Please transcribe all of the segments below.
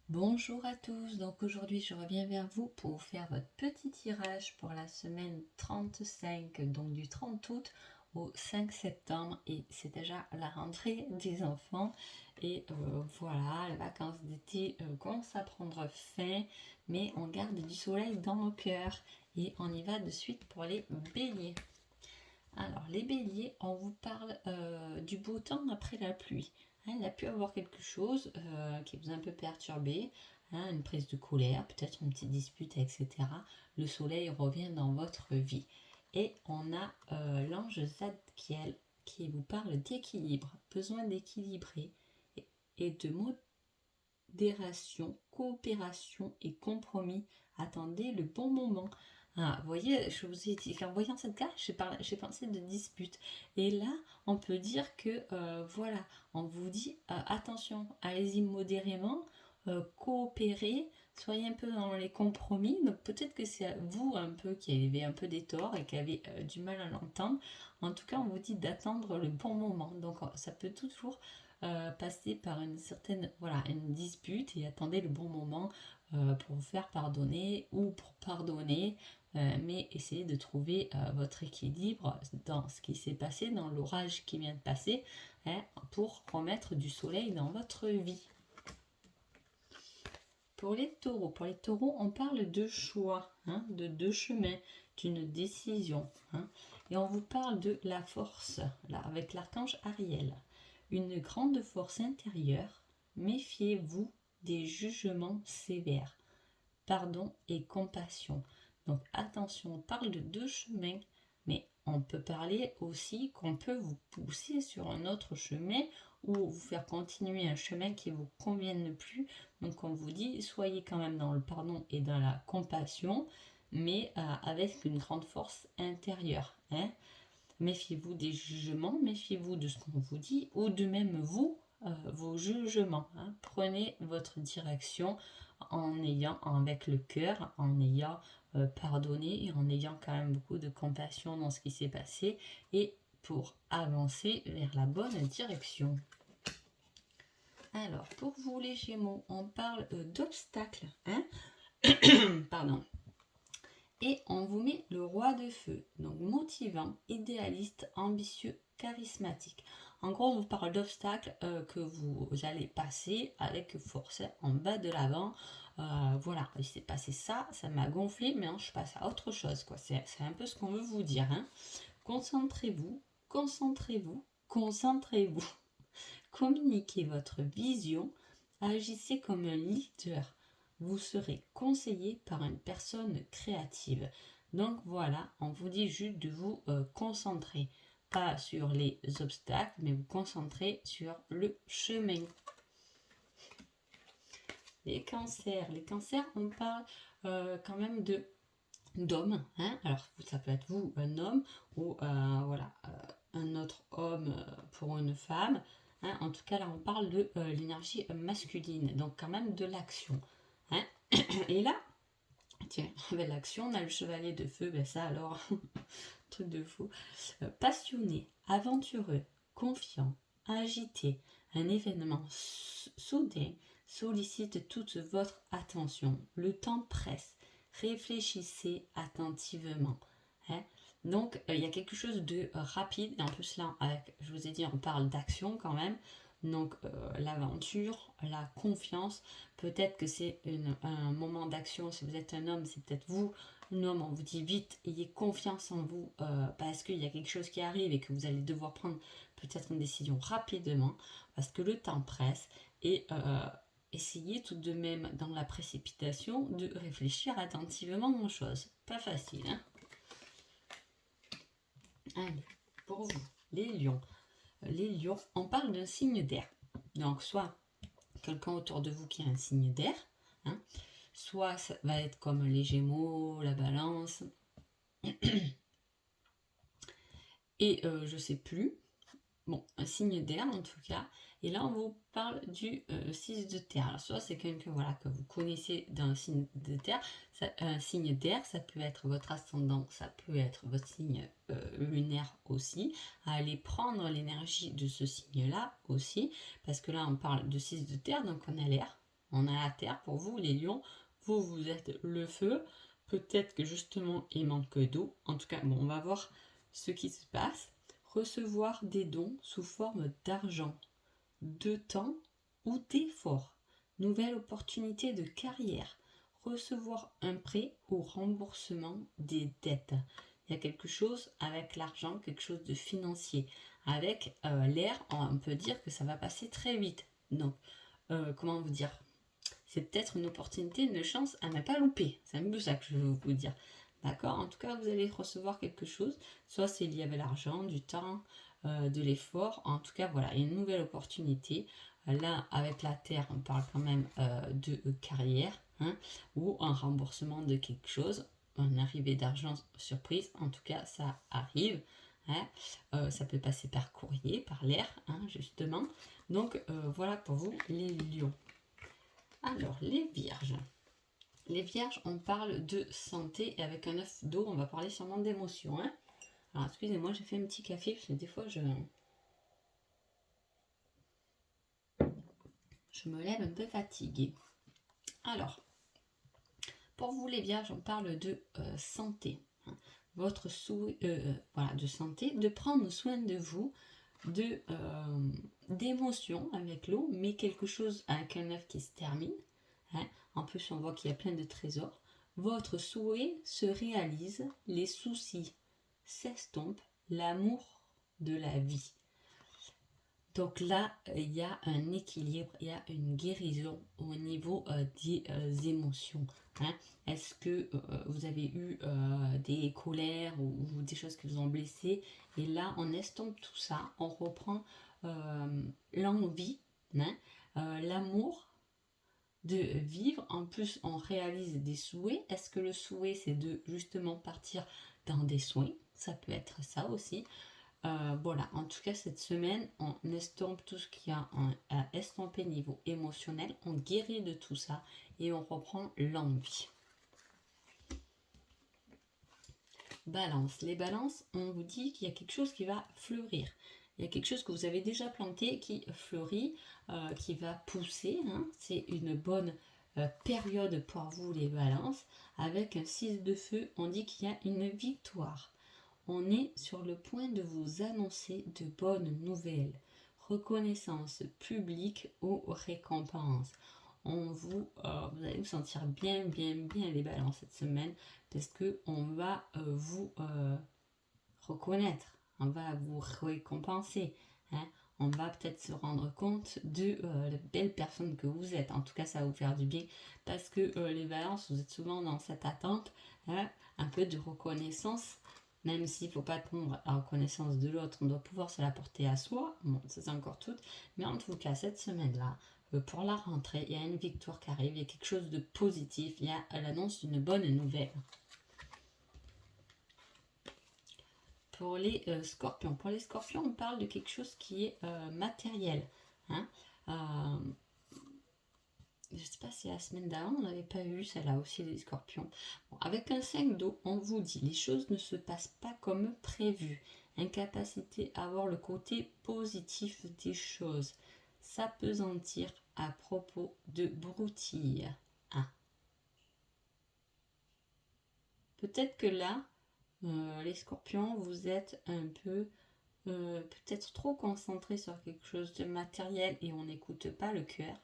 Bonjour à tous, donc aujourd'hui je reviens vers vous pour vous faire votre petit tirage pour la semaine 35, donc du 30 août au 5 septembre, et c'est déjà la rentrée des enfants et voilà, les vacances d'été commencent à prendre fin, mais on garde du soleil dans nos cœurs et on y va de suite pour les béliers. Alors, les béliers, on vous parle du beau temps après la pluie. Hein, il a pu avoir quelque chose qui vous a un peu perturbé, hein, une prise de colère, peut-être une petite dispute, etc. Le soleil revient dans votre vie. Et on a l'ange Zadkiel qui vous parle d'équilibre, besoin d'équilibrer et de modération, coopération et compromis. Attendez le bon moment. Ah, vous voyez, je vous ai dit qu'en voyant cette carte, j'ai pensé de dispute. Et là, on peut dire que, voilà, on vous dit, attention, allez-y modérément, coopérez, soyez un peu dans les compromis. Donc peut-être que c'est vous un peu qui avez un peu des torts et qui avez du mal à l'entendre. En tout cas, on vous dit d'attendre le bon moment. Donc ça peut toujours passer par une certaine, voilà, une dispute et attendez le bon moment pour vous faire pardonner ou pour pardonner, mais essayez de trouver votre équilibre dans ce qui s'est passé, dans l'orage qui vient de passer, hein, pour remettre du soleil dans votre vie. Pour les taureaux, on parle de choix, hein, de deux chemins, d'une décision, hein, et on vous parle de la force, là, avec l'archange Ariel. Une grande force intérieure, méfiez-vous des jugements sévères, pardon et compassion. Donc attention, on parle de deux chemins, mais on peut parler aussi qu'on peut vous pousser sur un autre chemin ou vous faire continuer un chemin qui ne vous convienne plus. Donc on vous dit, soyez quand même dans le pardon et dans la compassion, mais avec une grande force intérieure. Hein. Méfiez-vous des jugements, méfiez-vous de ce qu'on vous dit, ou de même vous, vos jugements. Hein. Prenez votre direction en ayant avec le cœur, en ayant pardonné et en ayant quand même beaucoup de compassion dans ce qui s'est passé et pour avancer vers la bonne direction. Alors, pour vous les Gémeaux, on parle d'obstacles, hein. Pardon. Et on vous met le roi de feu, donc motivant, idéaliste, ambitieux, charismatique. En gros, on vous parle d'obstacles que vous allez passer avec force, hein, en bas de l'avant. Voilà, il s'est passé ça, ça m'a gonflé, mais je passe à autre chose, quoi. C'est un peu ce qu'on veut vous dire. Hein. Concentrez-vous, concentrez-vous, concentrez-vous. Communiquez votre vision, agissez comme un leader. Vous serez conseillé par une personne créative. Donc voilà, on vous dit juste de vous concentrer, pas sur les obstacles, mais vous concentrer sur le chemin. Les cancers, on parle quand même d'hommes. Hein. Alors ça peut être vous, un homme, ou voilà, un autre homme pour une femme. Hein. En tout cas, là, on parle de l'énergie masculine, donc quand même de l'action. Hein. Et là, tiens, avec l'action, on a le chevalier de feu, ben ça alors, truc de fou. Passionné, aventureux, confiant, agité, un événement soudain sollicite toute votre attention. Le temps presse. Réfléchissez attentivement. Hein. Donc, il y a quelque chose de rapide. Et en plus, là, avec, je vous ai dit, on parle d'action quand même. Donc, l'aventure, la confiance. Peut-être que c'est un moment d'action. Si vous êtes un homme, c'est peut-être vous. Un homme, on vous dit vite, ayez confiance en vous parce qu'il y a quelque chose qui arrive et que vous allez devoir prendre peut-être une décision rapidement parce que le temps presse et essayez tout de même dans la précipitation de réfléchir attentivement aux choses. Pas facile, hein. Allez, pour vous, les lions. Les lions, on parle d'un signe d'air. Donc, soit quelqu'un autour de vous qui a un signe d'air, hein, soit ça va être comme les gémeaux, la balance, et je sais plus. Bon, un signe d'air en tout cas. Et là, on vous parle du 6 de terre. Alors, soit c'est quelqu'un voilà, que vous connaissez d'un signe de terre, un signe d'air, ça peut être votre ascendant, ça peut être votre signe lunaire aussi. Allez prendre l'énergie de ce signe-là aussi, parce que là, on parle de 6 de terre, donc on a l'air. on a la terre. Pour vous, les lions, vous êtes le feu. Peut-être que justement, il manque d'eau. En tout cas, bon, on va voir ce qui se passe. Recevoir des dons sous forme d'argent, de temps ou d'effort. Nouvelle opportunité de carrière. Recevoir un prêt ou remboursement des dettes. Il y a quelque chose avec l'argent, quelque chose de financier. Avec l'air, on peut dire que ça va passer très vite. Donc, comment vous dire, c'est peut-être une opportunité, une chance à ne pas louper. C'est un peu ça que je veux vous dire. D'accord? En tout cas, vous allez recevoir quelque chose. Soit c'est lié avec l'argent, du temps, de l'effort. En tout cas, voilà, une nouvelle opportunité. Là, avec la terre, on parle quand même de carrière, hein, ou un remboursement de quelque chose, une arrivée d'argent surprise. En tout cas, ça arrive. Hein. Ça peut passer par courrier, par l'air, hein, justement. Donc, voilà pour vous, les lions. Alors, les vierges. Les vierges, on parle de santé et avec un œuf d'eau, on va parler sûrement d'émotions. Hein. Alors, excusez-moi, j'ai fait un petit café parce que des fois, je me lève un peu fatiguée. Alors, pour vous les vierges, on parle de santé. Hein. Votre souhait, voilà, de santé, de prendre soin de vous, d'émotions avec l'eau, mais quelque chose avec un œuf qui se termine. Hein. En plus, on voit qu'il y a plein de trésors. Votre souhait se réalise, les soucis s'estompent, l'amour de la vie. Donc là, il y a un équilibre, il y a une guérison au niveau des émotions. Hein. Est-ce que vous avez eu des colères ou des choses qui vous ont blessé? Et là, on estompe tout ça, on reprend l'envie, hein, l'amour de vivre. En plus, on réalise des souhaits. Est-ce que le souhait, c'est de justement partir dans des soins? Ça peut être ça aussi. Voilà, en tout cas, cette semaine, on estompe tout ce qu'il y a à estomper niveau émotionnel. On guérit de tout ça et on reprend l'envie. Balance. Les balances, on vous dit qu'il y a quelque chose qui va fleurir. Il y a quelque chose que vous avez déjà planté qui fleurit, qui va pousser. Hein. C'est une bonne période pour vous, les balances. Avec un 6 de feu, on dit qu'il y a une victoire. On est sur le point de vous annoncer de bonnes nouvelles. Reconnaissance publique ou récompense. Vous allez vous sentir bien les balances cette semaine parce que on va vous reconnaître, on va vous récompenser. Hein. On va peut-être se rendre compte de la belle personne que vous êtes. En tout cas, ça va vous faire du bien parce que les balances, vous êtes souvent dans cette attente, hein, un peu de reconnaissance. Même s'il ne faut pas prendre la reconnaissance de l'autre, on doit pouvoir se l'apporter à soi. Bon, ça c'est encore tout. Mais en tout cas, cette semaine-là, pour la rentrée, il y a une victoire qui arrive, il y a quelque chose de positif, il y a l'annonce d'une bonne nouvelle. Pour les scorpions. Pour les scorpions, on parle de quelque chose qui est matériel. Hein. Je ne sais pas si la semaine d'avant, on n'avait pas eu celle-là aussi, les scorpions. Bon, avec un 5 d'eau, on vous dit, les choses ne se passent pas comme prévu. Incapacité à voir le côté positif des choses. S'apesantir à propos de broutilles. Ah. Peut-être que là, les scorpions, vous êtes un peu peut-être trop concentrés sur quelque chose de matériel et on n'écoute pas le cœur.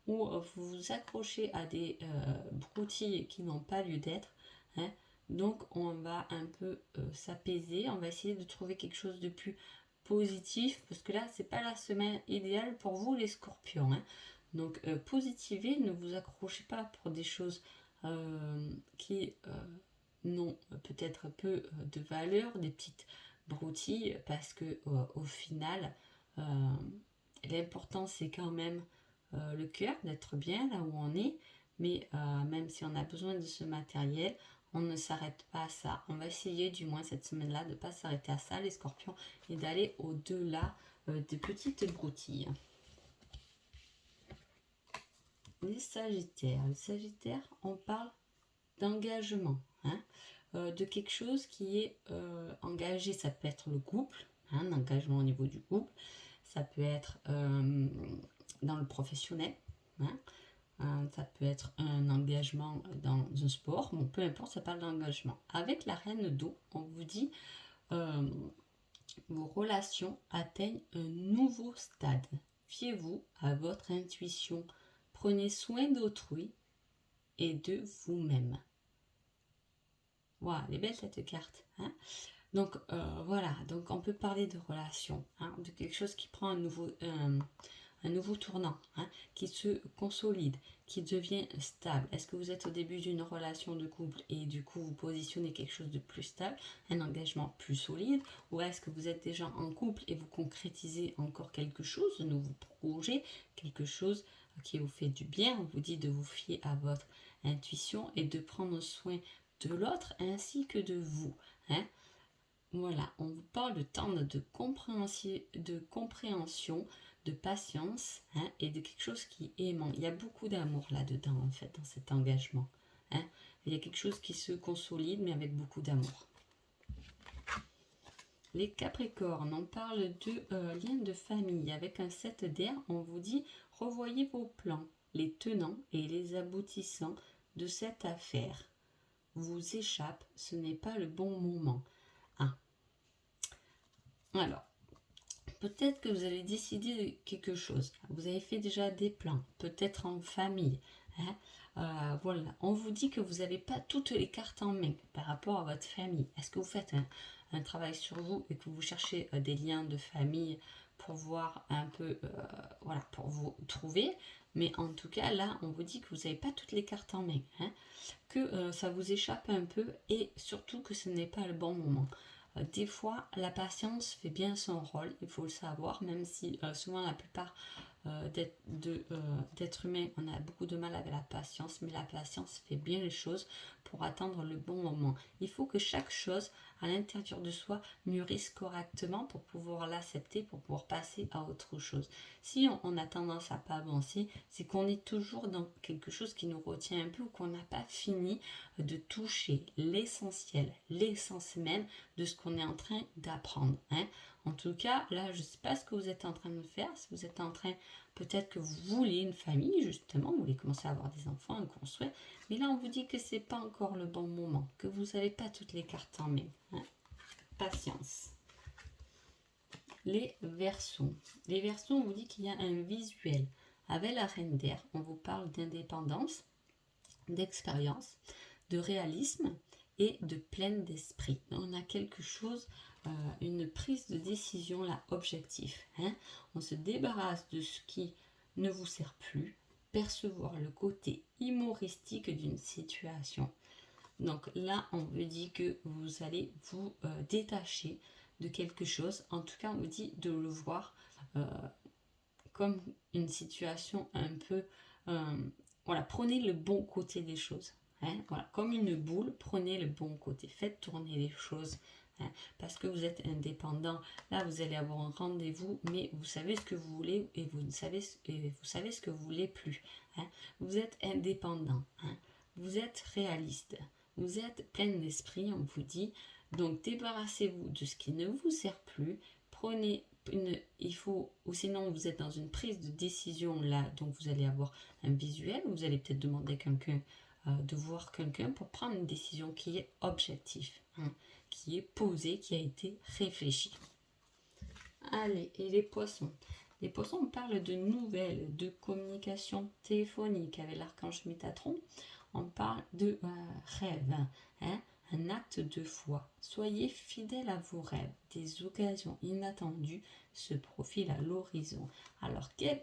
Ou vous vous accrochez à des broutilles qui n'ont pas lieu d'être. Hein. Donc on va un peu s'apaiser, on va essayer de trouver quelque chose de plus positif, parce que là c'est pas la semaine idéale pour vous les scorpions. Hein. Donc positivez, ne vous accrochez pas pour des choses qui n'ont peut-être peu de valeur, des petites broutilles, parce que au final l'important c'est quand même le cœur, d'être bien là où on est, mais même si on a besoin de ce matériel, on ne s'arrête pas à ça. On va essayer du moins cette semaine-là de ne pas s'arrêter à ça, les scorpions, et d'aller au-delà des petites broutilles. Les sagittaires. Les sagittaires, on parle d'engagement, hein, de quelque chose qui est engagé. Ça peut être le couple, hein, l'engagement au niveau du couple, ça peut être dans le professionnel, hein, ça peut être un engagement dans un sport, bon, peu importe, ça parle d'engagement. Avec la reine d'eau, on vous dit vos relations atteignent un nouveau stade. Fiez-vous à votre intuition. Prenez soin d'autrui et de vous-même. Voilà, elle est belle cette carte. Hein. Donc voilà, donc on peut parler de relations, hein, de quelque chose qui prend un nouveau tournant, hein, qui se consolide, qui devient stable. Est-ce que vous êtes au début d'une relation de couple et du coup vous positionnez quelque chose de plus stable, un engagement plus solide, ou est-ce que vous êtes déjà en couple et vous concrétisez encore quelque chose, de nouveau projet, quelque chose qui vous fait du bien, on vous dit de vous fier à votre intuition et de prendre soin de l'autre ainsi que de vous. Hein. Voilà, on vous parle de temps de compréhension, de patience, hein, et de quelque chose qui est aimant. Il y a beaucoup d'amour là-dedans, en fait, dans cet engagement. Hein. Il y a quelque chose qui se consolide, mais avec beaucoup d'amour. Les Capricornes, on parle de lien de famille. Avec un 7 d'air, on vous dit revoyez vos plans, les tenants et les aboutissants de cette affaire. Vous échappe, ce n'est pas le bon moment. Ah. Alors, peut-être que vous avez décidé de quelque chose. Vous avez fait déjà des plans, peut-être en famille. Hein. Voilà, on vous dit que vous n'avez pas toutes les cartes en main par rapport à votre famille. Est-ce que vous faites un travail sur vous et que vous cherchez des liens de famille pour voir un peu, voilà, pour vous trouver. Mais en tout cas, là, on vous dit que vous n'avez pas toutes les cartes en main. Hein, que ça vous échappe un peu et surtout que ce n'est pas le bon moment. Des fois, la patience fait bien son rôle, il faut le savoir, même si souvent la plupart d'êtres humains, on a beaucoup de mal avec la patience, mais la patience fait bien les choses pour attendre le bon moment. Il faut que chaque chose à l'intérieur de soi mûrisse correctement pour pouvoir l'accepter, pour pouvoir passer à autre chose. Si on a tendance à pas avancer, c'est qu'on est toujours dans quelque chose qui nous retient un peu ou qu'on n'a pas fini de toucher l'essentiel, l'essence même de ce qu'on est en train d'apprendre. Hein. En tout cas, là, je ne sais pas ce que vous êtes en train de faire. Si vous êtes en train, peut-être que vous voulez une famille, justement, vous voulez commencer à avoir des enfants, à construire. Mais là, on vous dit que ce n'est pas encore le bon moment, que vous n'avez pas toutes les cartes en main. Hein. Patience. Les Verseaux. Les Verseaux, on vous dit qu'il y a un visuel. Avec la reine d'air, on vous parle d'indépendance, d'expérience, de réalisme et de pleine d'esprit. On a quelque chose, une prise de décision là, objectif. Hein. On se débarrasse de ce qui ne vous sert plus, percevoir le côté humoristique d'une situation. Donc là, on vous dit que vous allez vous détacher de quelque chose. En tout cas, on vous dit de le voir comme une situation un peu... voilà, prenez le bon côté des choses. Hein, voilà, comme une boule, prenez le bon côté. Faites tourner les choses. Hein, parce que vous êtes indépendant. Là, vous allez avoir un rendez-vous, mais vous savez ce que vous voulez et vous savez ce que vous voulez plus. Hein, vous êtes indépendant. Hein, vous êtes réaliste. Vous êtes plein d'esprit, on vous dit. Donc, débarrassez-vous de ce qui ne vous sert plus. Prenez il faut, ou sinon vous êtes dans une prise de décision là, donc vous allez avoir un visuel, vous allez peut-être demander à quelqu'un de voir quelqu'un pour prendre une décision qui est objective, hein, qui est posée, qui a été réfléchie. Allez, et les poissons. Les poissons, on parle de nouvelles, de communication téléphonique avec l'archange Métatron. On parle de rêve, hein, un acte de foi. Soyez fidèles à vos rêves. Des occasions inattendues se profilent à l'horizon. Alors, quelle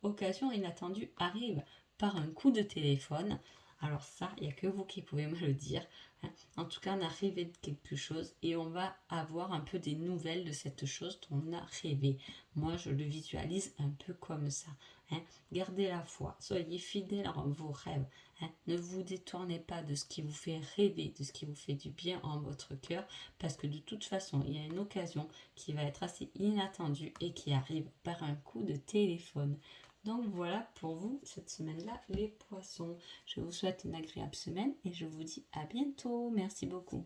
occasion inattendue arrive par un coup de téléphone? Alors ça, il n'y a que vous qui pouvez me le dire. Hein. En tout cas, on a rêvé de quelque chose et on va avoir un peu des nouvelles de cette chose dont on a rêvé. Moi, je le visualise un peu comme ça. Hein. Gardez la foi, soyez fidèles à vos rêves. Hein. Ne vous détournez pas de ce qui vous fait rêver, de ce qui vous fait du bien en votre cœur, parce que de toute façon, il y a une occasion qui va être assez inattendue et qui arrive par un coup de téléphone. Donc voilà pour vous cette semaine-là, les poissons. Je vous souhaite une agréable semaine et je vous dis à bientôt. Merci beaucoup.